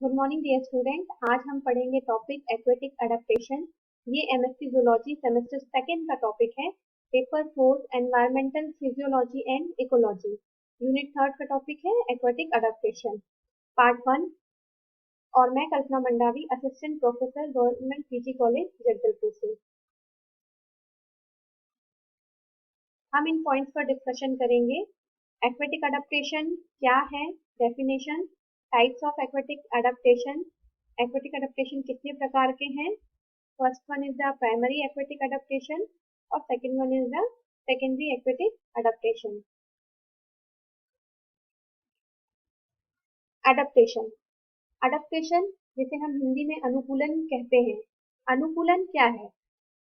Good morning dear student. आज हम पढ़ेंगे टॉपिक एक्वेटिक अडेप्टेशन। ये एमएससी जूलॉजी सेमेस्टर सेकेंड का टॉपिक है। Paper 4 environmental physiology and ecology, unit 3 का टॉपिक है एक्वेटिक अडेप्टेशन, पार्ट 1। और मैं Kalpana Mandavi, assistant professor, government PG college Jagdalpur से। हम इन पॉइंट्स पर डिस्कशन करेंगे। एक्वेटिक अडेप्टेशन क्या है, definition, types of aquatic adaptation कितने प्रकार के हैं। First one is the primary aquatic adaptation और second one is the secondary aquatic adaptation. Adaptation जिसे हम हिंदी में अनुकूलन कहते हैं। अनुकूलन क्या है?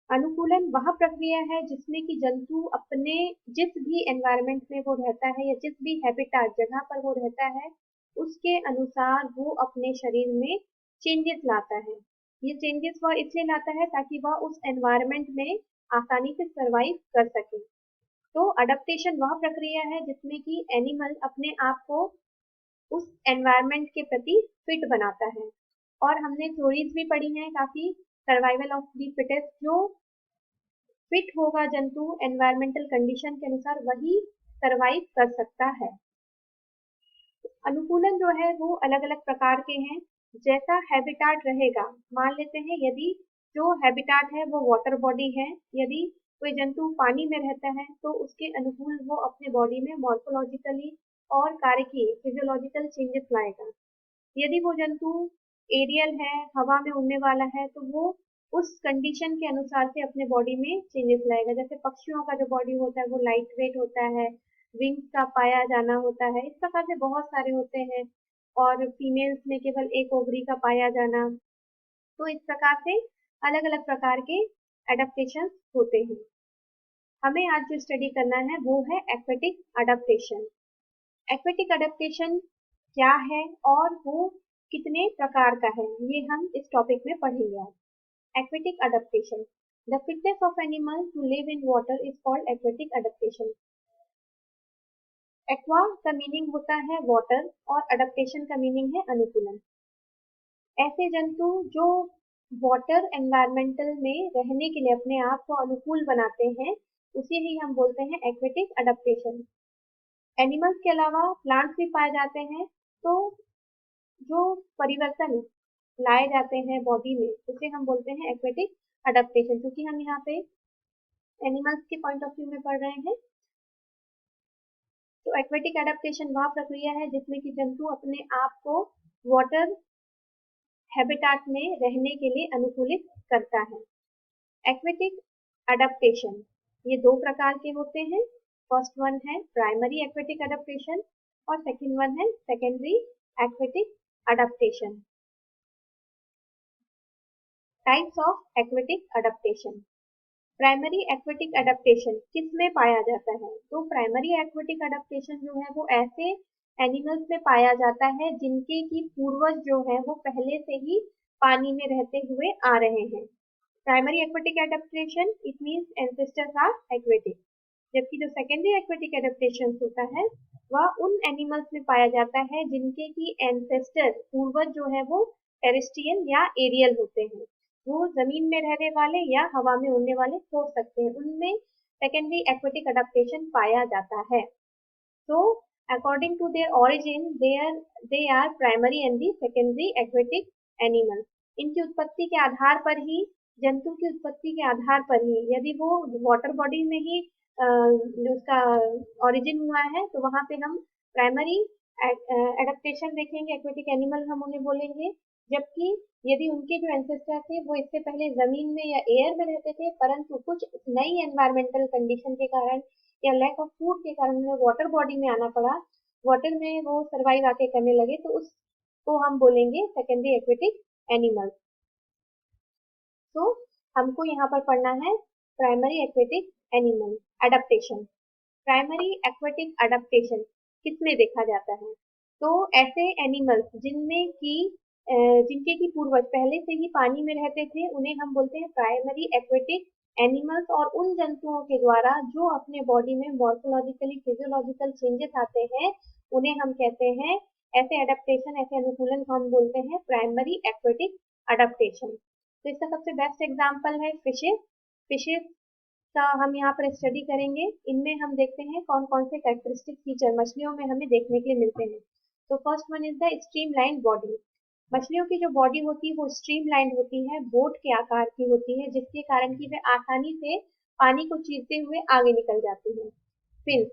अनुकूलन वह प्रक्रिया है जिसमें कि जंतु अपने जिस भी एनवायरनमेंट में वो रहता है या जिस भी हैबिटाट जगह पर वो रहता है उसके अनुसार वो अपने शरीर में चेंजेस लाता है। ये चेंजेस वह इसलिए लाता है ताकि वह उस एनवायरनमेंट में आसानी से सरवाइव कर सके। तो अडेप्टेशन वह प्रक्रिया है जिसमें कि एनिमल अपने आप को उस एनवायरनमेंट के प्रति फिट बनाता है। और हमने थ्योरीज भी पढ़ी हैं काफी, सर्वाइवल ऑफ द फिटेस्ट, जो फिट होगा जंतु एनवायरमेंटल कंडीशन के अनुसार वही सरवाइव कर सकता है। अनुकूलन जो है वो अलग अलग प्रकार के हैं। जैसा हैबिटाट रहेगा, मान लेते हैं यदि जो हैबिटाट है वो वाटर बॉडी है, यदि कोई जंतु पानी में रहता है तो उसके अनुकूल वो अपने बॉडी में मॉर्फोलॉजिकली और कार्यकीय फिजियोलॉजिकल चेंजेस लाएगा। यदि वो जंतु एरियल है, हवा में उड़ने वाला है, तो वो उस कंडीशन के अनुसार से अपने बॉडी में चेंजेस लाएगा। जैसे पक्षियों का जो बॉडी होता है वो लाइट वेट होता है, विंग्स का पाया जाना होता है, इस प्रकार से बहुत सारे होते हैं। और फीमेल्स में केवल एक ओवरी का पाया जाना। तो इस प्रकार से अलग अलग प्रकार के एडेप्टेशन होते हैं। हमें आज जो स्टडी करना है वो है एक्वेटिक अडेप्टेशन। एक्वेटिक अडेप्टेशन क्या है और वो कितने प्रकार का है, ये हम इस टॉपिक में पढ़ेंगे आज। Aquatic adaptation. The fitness of animals to live in water is called aquatic adaptation. Aqua का मीनिंग होता है वाटर और अडेप्टेशन का मीनिंग है अनुकूलन। ऐसे जंतु जो वाटर एनवायरमेंटल में रहने के लिए अपने आप को अनुकूल बनाते हैं उसे ही हम बोलते हैं एक्वेटिक अडेप्टेशन। एनिमल्स के अलावा प्लांट्स भी पाए जाते हैं, तो जो परिवर्तन लाए जाते हैं बॉडी में उसे हम बोलते हैं एक्वेटिक अडेप्टेशन। क्योंकि हम यहाँ पे एनिमल्स के पॉइंट ऑफ व्यू में पढ़ रहे हैं, तो एक्वेटिक अडेप्टेशन वह प्रक्रिया है जिसमें कि जंतु अपने आप को वाटर हैबिटाट में रहने के लिए अनुकूलित करता है। एक्वेटिक अडेप्टेशन ये दो प्रकार के होते हैं। फर्स्ट वन है प्राइमरी एक्वेटिक अडेप्टेशन और सेकेंड वन है secondary aquatic adaptation. Types of aquatic adaptation. Primary aquatic adaptation किस में पाया जाता है? तो प्राइमरी एक्वेटिक अडेप्टेशन जो है वो ऐसे एनिमल्स में पाया जाता है जिनके की पूर्वज जो है वो पहले से ही पानी में रहते हुए आ रहे हैं। Primary aquatic adaptation it means ancestors are aquatic. जबकि जो सेकेंडरी एक्वेटिक अडेप्टेशन होता है वह उन एनिमल्स में पाया जाता है जिनके की एंसेस्टर पूर्वज जो है वो टेरेस्ट्रियल या एरियल होते हैं। वो जमीन में रहने वाले या हवा में उड़ने वाले हो सकते हैं, उनमें सेकेंडरी एक्वेटिक अडेप्टेशन पाया जाता है। तो according to their origin they are primary and the secondary aquatic animal. इनकी उत्पत्ति के आधार पर ही, जंतु की उत्पत्ति के आधार पर ही, यदि वो वाटर बॉडी में ही उसका ओरिजिन हुआ है तो वहां पे हम प्राइमरी एडेप्टेशन देखेंगे, एक्वेटिक एनिमल हम उन्हें बोलेंगे। जबकि यदि उनके जो एंसेस्टर थे वो इससे पहले जमीन में या एयर में रहते थे, परंतु कुछ नई एनवायरमेंटल कंडीशन के कारण या लैक ऑफ फूड के कारण उन्हें वाटर बॉडी में आना पड़ा, वाटर में वो सर्वाइव आके करने लगे, तो उसको हम बोलेंगे सेकेंडरी एक्वेटिक एनिमल। तो हमको यहाँ पर पढ़ना है primary aquatic animal adaptation. Primary aquatic adaptation किसमें देखा जाता है? तो ऐसे एनिमल्स जिनके की पूर्वज पहले से ही पानी में रहते थे उन्हें हम बोलते हैं प्राइमरी एक्वेटिक एनिमल्स। और उन जंतुओं के द्वारा जो अपने बॉडी में मॉर्फोलॉजिकली फिजियोलॉजिकल चेंजेस आते हैं उन्हें हम कहते हैं ऐसे एडेप्टेशन, ऐसे अनुकूलन को हम बोलते हैं प्राइमरी एक्वेटिक अडेप्टेशन। तो इसका सबसे बेस्ट एग्जाम्पल है फिशेस। फिशेस का हम यहाँ पर स्टडी करेंगे। इनमें हम देखते हैं कौन कौन से कैरेक्टरिस्टिक फीचर मछलियों में हमें देखने के लिए मिलते हैं। तो first one is the streamline body. मछलियों की जो बॉडी होती है वो स्ट्रीमलाइन होती है, बोट के आकार की होती है, जिसके कारण कि वे आसानी से पानी को चीरते हुए आगे निकल जाती है। फिन्स,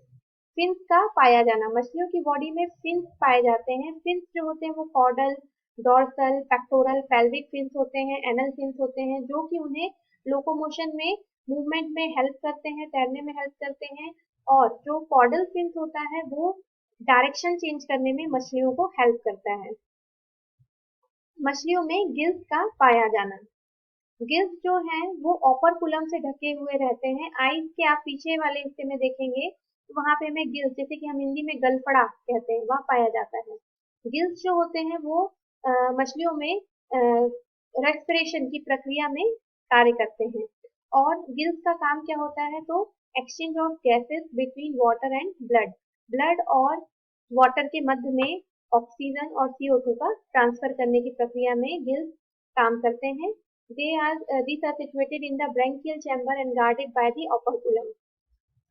फिन्स का पाया जाना, मछलियों की बॉडी में फिन्स पाए जाते हैं। फिन्स जो होते हैं वो caudal, dorsal, pectoral, pelvic fins होते हैं, एनल फिन्स होते हैं, जो कि उन्हें लोकोमोशन में, मूवमेंट में हेल्प करते हैं, तैरने में हेल्प करते हैं। और जो कॉर्डल फिन्स होता है वो डायरेक्शन चेंज करने में मछलियों को हेल्प करता है। मछलियों में गिल्स का पाया जाना, गिल्स जो हैं वो ओपर्कुलम से ढके हुए रहते हैं। आईज के आप पीछे वाले हिस्से में देखेंगे तो वहां पे हमें गिल्स, जैसे कि हम हिंदी में गलफड़ा कहते हैं, वह पाया जाता है। गिल्स जो होते हैं वो मछलियों में रेस्पिरेशन की प्रक्रिया में कार्य करते हैं। और गिल्स का काम क्या होता है, तो exchange of gases between water and blood, blood और वाटर के मध्य में ऑक्सीजन और CO2 का ट्रांसफर करने की प्रक्रिया में गिल्स काम करते हैं। These are situated in the branchial chamber and guarded by the operculum.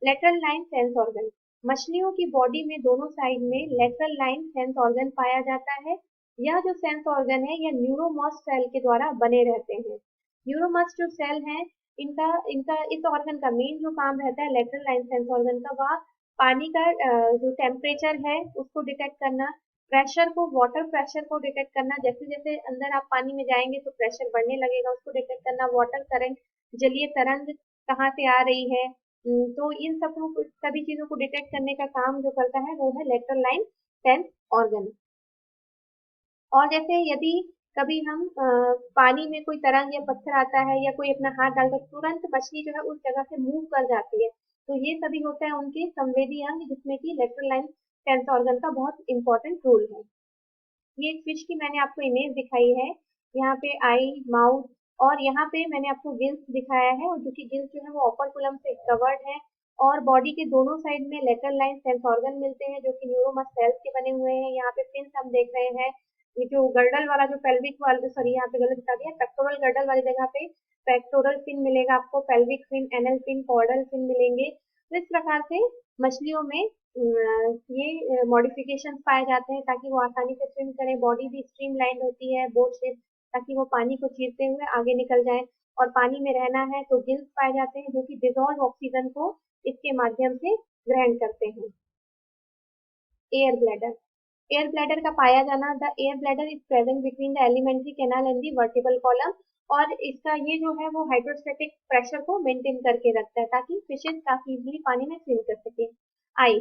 Lateral line sense organ. मछलियों की बॉडी में दोनों साइड में लेटरल लाइन सेंस ऑर्गन पाया जाता है। यह जो सेंस ऑर्गन है यह न्यूरोमस सेल के द्वारा बने रहते हैं। न्यूरोमस जो सेल हैं इनका इनका इस ऑर्गन का मेन जो काम रहता है लेटरल लाइन सेंस ऑर्गन का, वह पानी का जो टेम्परेचर है उसको डिटेक्ट करना, प्रेशर को, वाटर प्रेशर को डिटेक्ट करना, जैसे जैसे अंदर आप पानी में जाएंगे तो प्रेशर बढ़ने लगेगा, उसको डिटेक्ट करना, वाटर करंट, जलीय तरंग कहाँ से आ रही है, तो इन सब सभी चीजों को डिटेक्ट करने का काम जो करता है वो है लेटरल लाइन सेंस ऑर्गन। और जैसे यदि कभी हम पानी में कोई तरंग या पत्थर आता है या कोई अपना हाथ डालकर तुरंत मछली जो है उस जगह से मूव कर जाती है, तो ये सभी होता है उनके संवेदी अंग, जिसमें कि लेटरल लाइन सेंस ऑर्गन का बहुत इंपॉर्टेंट रोल है। ये एक फिश की मैंने आपको इमेज दिखाई है, यहाँ पे आई, माउथ, और यहाँ पे मैंने आपको गिल्स दिखाया है, और जो कि गिल्स जो है वो ओपर्कुलम से कवर्ड है। और बॉडी के दोनों साइड में लेटरल लाइन सेंस ऑर्गन मिलते हैं जो कि न्यूरोमस सेल्स के बने हुए हैं। यहाँ पे फिन्स हम देख रहे हैं, ये जो गर्डल वाला, जो पेल्विक वाला, सॉरी यहाँ पे गलत बता दिया, पेक्टोरल गर्डल वाली जगह पे पेक्टोरल फिन मिलेगा आपको, pelvic fin, anal fin, caudal fin मिलेंगे। तो इस प्रकार से मछलियों में ये मॉडिफिकेशन पाए जाते हैं ताकि वो आसानी से स्विम करें। बॉडी भी स्ट्रीमलाइन होती है बोट शेप, ताकि वो पानी को चीरते हुए आगे निकल जाएं। और पानी में रहना है तो गिल्स पाए जाते हैं जो कि डिजॉल्व ऑक्सीजन को इसके माध्यम से ग्रहण करते हैं। एयर ब्लैडर, एयर ब्लैडर का पाया जाना, the air bladder is present between the alimentary canal and the vertebral column. और इसका ये जो है वो हाइड्रोस्टैटिक प्रेशर को मेंटेन करके रखता है ताकि फिशेस काफी इजीली पानी में स्विम कर सके। आई,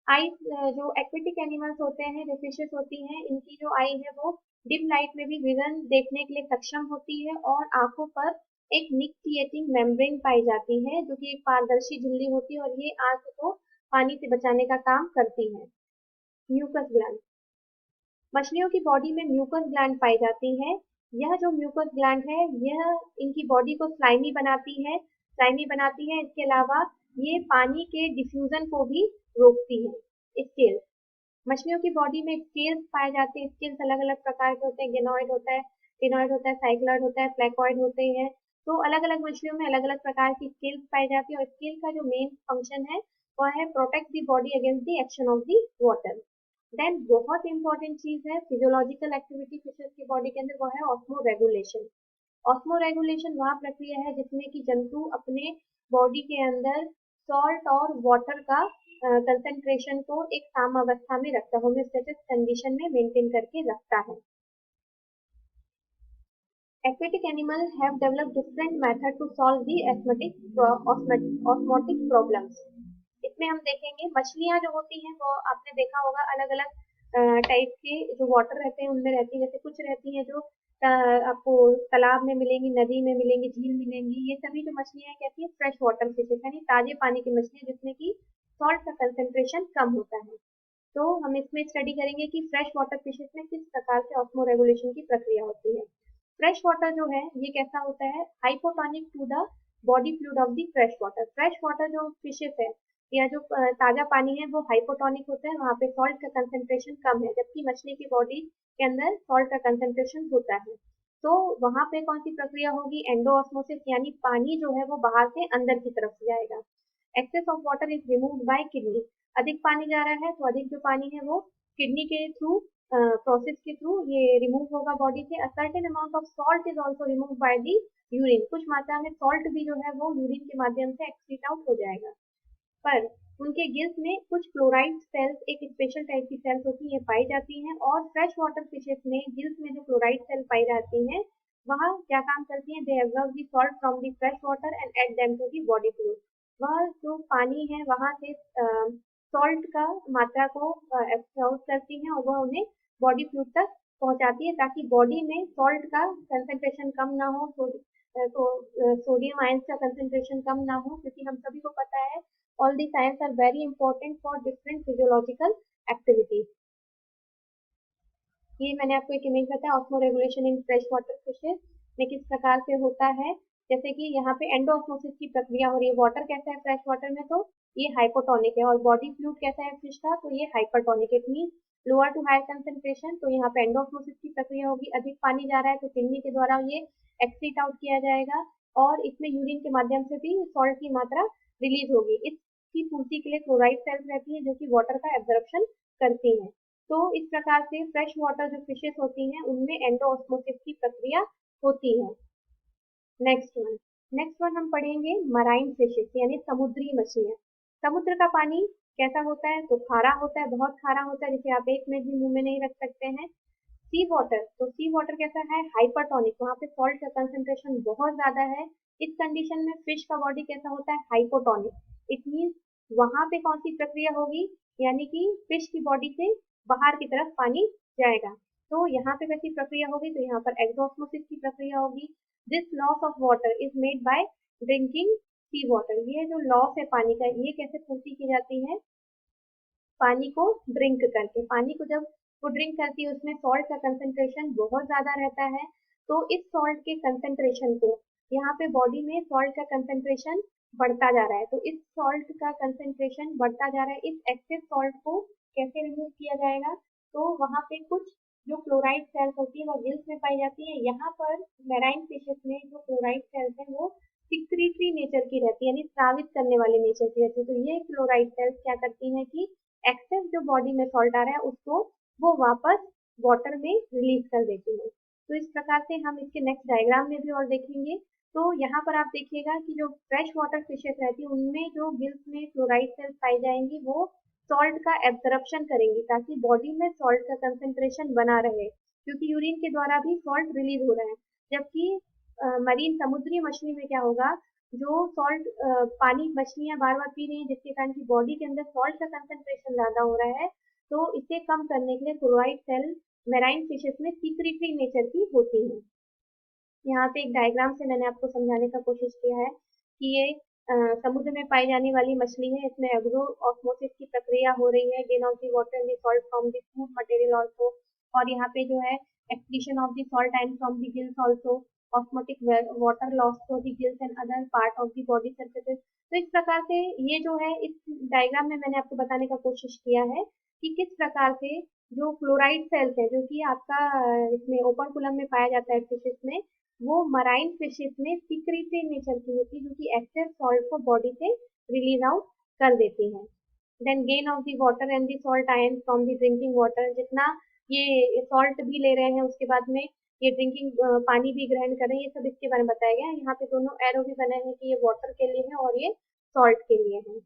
आई जो एक्वेटिक एनिमल्स होते हैं, जो फिशेस होती हैं, इनकी जो आई है वो डिम लाइट में भी विजन देखने के लिए सक्षम होती है। और आंखों पर एक निक्टिएटिंग मेम्ब्रेन पाई जाती है जो कि एक पारदर्शी झिल्ली होती है, और ये आंख को पानी से बचाने का काम करती है। म्यूकस ग्लैंड, मछलियों की बॉडी में म्यूकस ग्लैंड पाई जाती है। यह जो म्यूकस ग्लैंड है यह इनकी बॉडी को स्लाइमी बनाती है, स्लाइमी बनाती है। इसके अलावा ये पानी के डिफ्यूजन को भी रोकती है। स्केल्स, मछलियों की बॉडी में स्केल्स पाए जाते हैं। स्केल्स अलग अलग प्रकार के होते हैं, गेनोइड होता है, टिनोइड होता है, साइक्लॉइड होता है, फ्लैकॉइड होते हैं। तो अलग अलग मछलियों में अलग अलग प्रकार की स्केल्स पाई जाती है। और स्केल का जो मेन फंक्शन है वह है protect the body against the action of the water. Then बहुत इंपॉर्टेंट चीज है फिजियोलॉजिकल एक्टिविटी फिशेस की बॉडी के अंदर, वो है ऑस्मो रेगुलेशन। ऑस्मो रेगुलेशन वह प्रक्रिया है जिसमें कि जंतु अपने बॉडी के अंदर सॉल्ट और वाटर का कंसेंट्रेशन को एक साम्यावस्था में रखता है, होम्योस्टेसिस कंडीशन में मेंटेन करके रखता है। Aquatic animals have developed different method to solve the osmotic problems. इसमें हम देखेंगे मछलियां जो होती हैं वो आपने देखा होगा अलग अलग टाइप के जो वाटर रहते हैं उनमें रहती है। जैसे कुछ रहती हैं जो आपको तालाब में मिलेंगी, नदी में मिलेंगी, झील मिलेंगी। ये सभी जो मछलियां कहती है फ्रेश वाटर फिशेस, यानी ताजे पानी की मछलियां जिसमें कि सॉल्ट का कंसेंट्रेशन कम होता है। तो हम इसमें स्टडी करेंगे कि फ्रेश वाटर फिशेस में किस प्रकार से ऑस्मो रेगुलेशन की प्रक्रिया होती है। फ्रेश वाटर जो है ये कैसा होता है, hypotonic to the body fluid of the fresh water. Fresh water जो फिशेस है या जो ताजा पानी है वो हाइपोटोनिक होता है, वहाँ पे सॉल्ट का कंसेंट्रेशन कम है, जबकि मछली की बॉडी के अंदर सॉल्ट का कंसेंट्रेशन होता है। तो वहाँ पे कौन सी प्रक्रिया होगी, एंडोऑस्मोसिस, यानी पानी जो है वो बाहर से अंदर की तरफ जाएगा। Excess of water is removed by kidney, अधिक पानी जा रहा है तो अधिक जो पानी है वो किडनी के थ्रू, प्रोसेस के थ्रू ये रिमूव होगा बॉडी से। A certain amount of salt is also remove by the urine, कुछ मात्रा में सॉल्ट भी जो है वो यूरिन के माध्यम से एक्सक्रीट आउट हो जाएगा। पर उनके गिल्स में कुछ क्लोराइड सेल्स, एक स्पेशल टाइप की सेल्स होती है, पाई जाती हैं, और फ्रेश वाटर फिशेस में गिल्स में जो क्लोराइड सेल पाई जाती हैं वह क्या काम करती हैं, they absorb the salt from the fresh water and add them to the body fluid. वह जो पानी है वहां से सॉल्ट का मात्रा को एब्सॉर्ब करती हैं और वह उन्हें बॉडी फ्लूइड तक पहुंचाती है, ताकि बॉडी में सॉल्ट का कंसेंट्रेशन कम ना हो, तो सोडियम आयंस का कंसेंट्रेशन कम ना हो, क्योंकि हम सभी को पता है all these ions are very important for different physiological activities। ये मैंने आपको एक इमेज बताया, osmo regulation in fresh water fishes में किस प्रकार से होता है। जैसे कि यहाँ पे एंडोऑस्मोसिस की प्रक्रिया हो रही है, वाटर कैसा है फ्रेश वाटर में, तो ये हाइपोटोनिक है, और बॉडी फ्लूइड कैसा है फिश का, तो ये hypertonic, it mean lower to higher concentration. तो यहाँ पे एंडोऑस्मोसिस की प्रक्रिया होगी, अधिक पानी जा रहा है तो किडनी के द्वारा ये एक्सीट आउट किया जाएगा, और इसमें यूरिन के माध्यम से भी सॉल्ट की मात्रा रिलीज होगी। इसकी पूर्ति के लिए क्लोराइड सेल्स रहती है जो कि वाटर का एब्जॉर्प्शन करती हैं। तो इस प्रकार से फ्रेश वाटर जो फिशेस होती हैं उनमें एंडोऑस्मोसिस की प्रक्रिया होती है। नेक्स्ट वन हम पढ़ेंगे मराइन फिशेस, यानी समुद्री मछलियां। समुद्र का पानी कैसा होता है, तो खारा होता है, बहुत खारा होता है, जिसे आप एक मिनट भी मुंह में नहीं रख सकते हैं। सी वाटर, तो सी वाटर कैसा है, हाइपरटोनिक, वहाँ पे सॉल्ट का कंसेंट्रेशन बहुत ज्यादा है। इस कंडीशन में फिश का बॉडी कैसा होता है, हाइपोटोनिक, इट मीन्स वहां पे कौन सी प्रक्रिया होगी, यानी कि फिश की बॉडी से बाहर की तरफ पानी जाएगा। तो यहाँ पे कैसी प्रक्रिया होगी, तो यहाँ पर एक्सोस्मोसिस की प्रक्रिया होगी। This loss of water is made by drinking sea water, ये जो लॉस है पानी का, ये कैसे पूर्ति की जाती है, पानी को ड्रिंक करके। पानी को जब वो ड्रिंक करती है उसमें सॉल्ट का कंसेंट्रेशन बहुत ज्यादा रहता है, तो इस सॉल्ट के कंसेंट्रेशन को, यहाँ पे बॉडी में सॉल्ट का कंसेंट्रेशन बढ़ता जा रहा है, तो इस सॉल्ट का कंसेंट्रेशन बढ़ता जा रहा है, इस एक्सेस सॉल्ट को कैसे रिमूव किया जाएगा, तो वहाँ पे कुछ जो क्लोराइड सेल्स होती है वो गिल्स में पाई जाती है। यहाँ पर मैराइन फिशेस में जो क्लोराइड सेल्स है वो सिक्रीटरी नेचर की रहती है, यानी स्रावित करने वाले नेचर की रहती है। तो ये क्लोराइड सेल्स क्या करती हैं कि एक्सेस जो बॉडी में सॉल्ट आ रहा है उसको वो वापस वाटर में रिलीज कर देती है। तो इस प्रकार से हम इसके नेक्स्ट डायग्राम में भी और देखेंगे। तो यहाँ पर आप देखिएगा कि जो फ्रेश वाटर फिशेस रहती है उनमें जो गिल्स में क्लोराइड सेल्स पाई जाएंगी वो सॉल्ट का एब्जॉर्प्शन करेंगी, ताकि बॉडी में सॉल्ट का कंसेंट्रेशन बना रहे, क्योंकि यूरिन के द्वारा भी सॉल्ट रिलीज हो रहा है। जबकि मरीन समुद्री मछली में क्या होगा, जो सॉल्ट पानी मछलियां बार बार पी रही हैं जिसके कारण की बॉडी के अंदर सॉल्ट का कंसेंट्रेशन ज्यादा हो रहा है, तो इसे कम करने के लिए क्लोराइड सेल मैराइन फिशेस में सीक्रेटरी नेचर की होती है। यहाँ पे एक डायग्राम से मैंने आपको समझाने का कोशिश किया है कि ये समुद्र में पाई जाने वाली मछली है, इसमें एग्रो ऑस्मोसिस की प्रक्रिया हो रही है, gain of the water and the salt from the food material also, और यहाँ पे जो है excretion of the salt and from the gills also, osmotic water loss to the gills and other part of the body surfaces. तो इस प्रकार से ये जो है इस डायग्राम में मैंने आपको बताने का कोशिश किया है कि किस प्रकार से जो क्लोराइड सेल्स है जो कि आपका इसमें ओपर्कुलम में पाया जाता है फिशेस में, वो मराइन फिशेस में सिक्रीटरी नेचर की होती है, जो कि एक्सेस सॉल्ट को बॉडी से रिलीज आउट कर देती है। Then gain of the water and the salt ion from the drinking water, जितना ये सॉल्ट भी ले रहे हैं उसके बाद में ये ड्रिंकिंग पानी भी ग्रहण कर रहे हैं, ये सब इसके बारे में बताया गया है। यहाँ पे दोनों एरो भी बने हैं कि ये वाटर के लिए है और ये सॉल्ट के लिए है।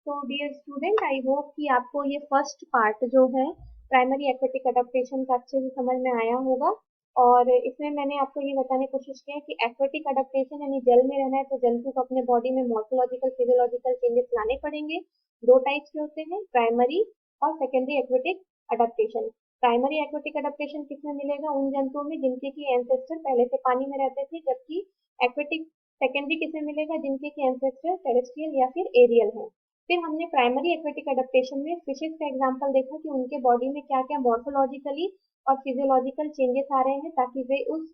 तो डियर स्टूडेंट, आई होप कि आपको ये फर्स्ट पार्ट जो है प्राइमरी एक्वेटिक अडेप्टेशन का अच्छे से समझ में आया होगा। और इसमें मैंने आपको ये बताने की कोशिश की है कि एक्वेटिक अडेप्टेशन यानी जल में रहना है तो जंतु को अपने बॉडी में मॉर्फोलॉजिकल फिजियोलॉजिकल चेंजेस लाने पड़ेंगे। दो टाइप्स के होते हैं, प्राइमरी और secondary aquatic adaptation. Primary aquatic adaptation किसमें मिलेगा, उन जंतुओं में जिनके की एंसेस्टर पहले से पानी में रहते थे, जबकि एक्वेटिक सेकेंडरी किसमें मिलेगा, जिनके की एंसेस्टर टेरेस्ट्रियल या फिर एरियल है। फिर हमने प्राइमरी एक्वेटिक अडेप्टेशन में फिशेस का एग्जांपल देखा कि उनके बॉडी में क्या क्या मॉर्फोलॉजिकली और फिजियोलॉजिकल चेंजेस आ रहे हैं ताकि वे उस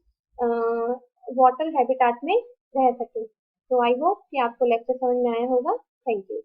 वाटर हैबिटाट में रह सके। तो आई होप कि आपको लेक्चर समझ में आया होगा। Thank you.